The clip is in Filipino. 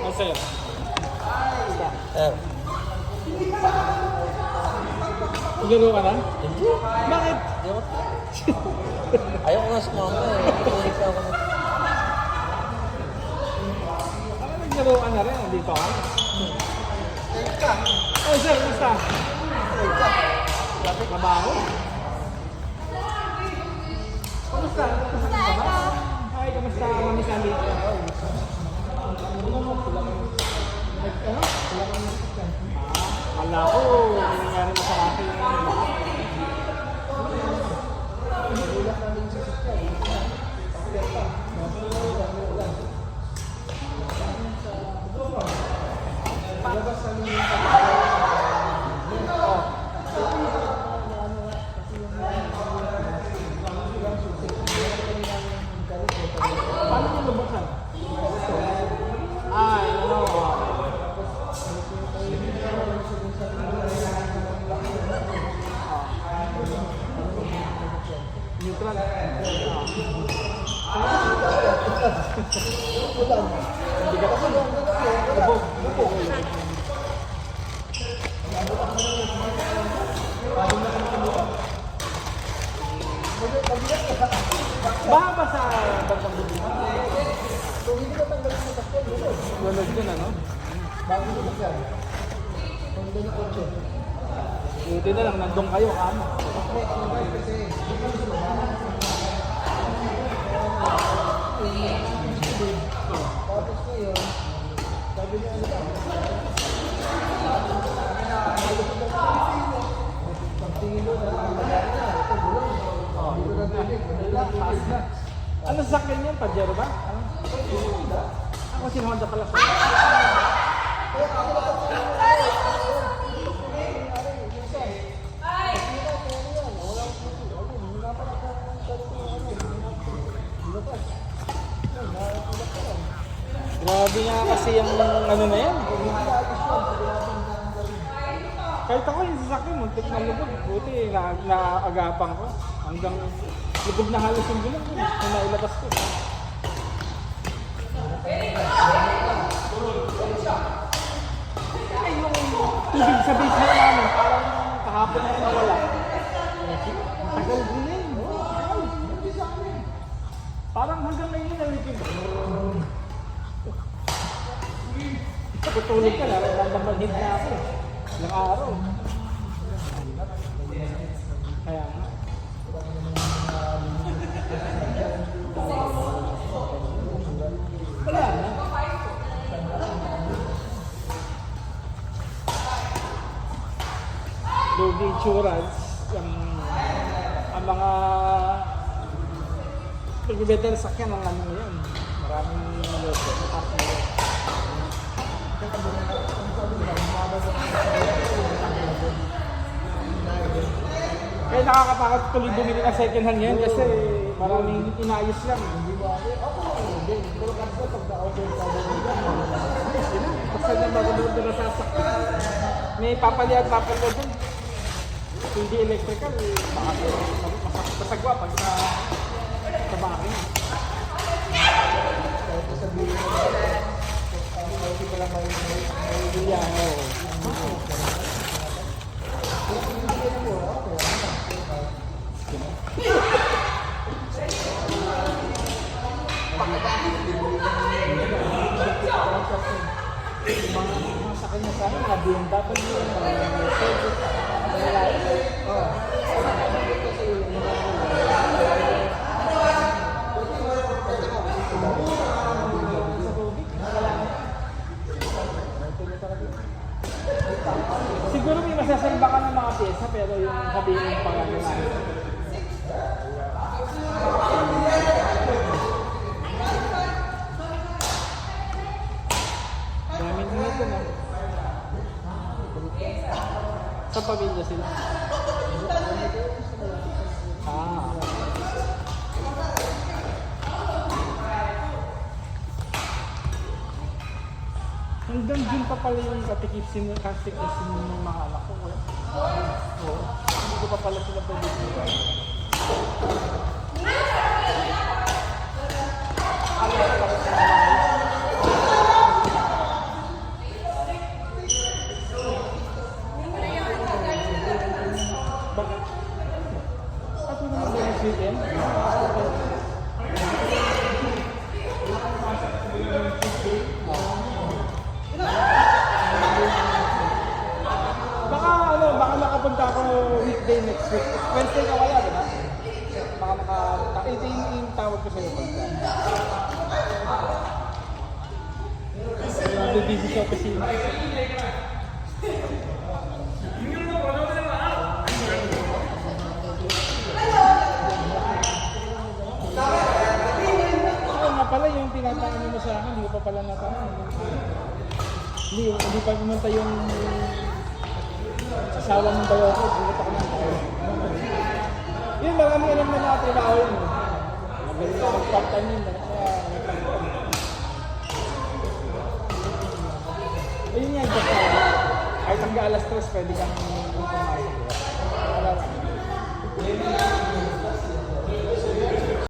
Masaya. Siguro ka na? Hindi. Bakit? Ayaw ko nga sumama eh. Tulik ako na. Bakit naglaro ka na rin? Dito ka? Oh, sir, kumusta? Trabaho? Kumusta? Kumusta ka ba? Ay, kumusta? Mami Sandy? Ano? Wala ko. Nangyari mo sa akin. Paano niyo lubasan? Ay, ano? Neutral. Hindi ka pa lubog. Baha ba sa bandang bubong? Kung hindi ka tanggalin sa takbo, lulog. Lulog din, ano? Bago lulog yan. Kung hindi na kotse. Buti na lang, nandun kayo, kamo. Kasi hindi ka sumama. Tapos ngayon, sabi niya ano ba? Pagtingin mo na, magagawa na. Ito, gulong. Dito na tulig. Taas na. Ano sasakyan yan? Pajero ba? Ano? Ako si Honda pala. Grabe nga kasi yung ano na yan. Kahit ako yung sasakyan, muntik na lubog. Buti, naagapan ko. Hanggang lubog na halos yung gulong ko. Nung nailabas ko. Ay, yung tubig sa basement namin, parang kahapon na nawala. Tagal din na yun. Parang hanggang ngayon nalikin. Tutulog ka, nararamdaman na ako. Ilang araw. Kaya nga. Wala na. Lugi insurance, ang mga pagbibenta ng sakyan ng ano yan. Maraming naloko. Kaya nakakatakot tuloy bumili ng second hand yan kasi maraming inayos lang. Basta na magulog na nasasakyan. May papalian dun. Hindi electrical, masagwa pag sa makina. Kahit sabihin mo, hindi pala may Yan, oo. Mga sa kanya sa akin, mga BMW, mga Mercedes, mga lalaki. Siguro may masasalba ka ng mga pyesa pero yung sabihin yung pangalan namin. Daming dito na. Sa pamilya sila. Ah. Hanggang June pa pala yung katikisin ng mga anak ko. Oo. Hindi ko pa pala sila pwede sila. Bakit? At mo naman ba yung weekend? Baka ano, baka makapunta ako weekday next week. Wednesday ka kaya, di ba? Baka ito yung tawag ko sa'yo pagka. Busy sa opisina. Oo nga pala yung tinatanong mo sa akin, hindi ko pa pala natanong. Hindi pa pumunta yung asawa ng bayo ko, bulat ako ng tayo. Yun, maraming alam na nakatrabaho yun. Magaling ako mag-part-time yun. Kaya, ayun nga, basta kahit hanggang alas 3, pwede kang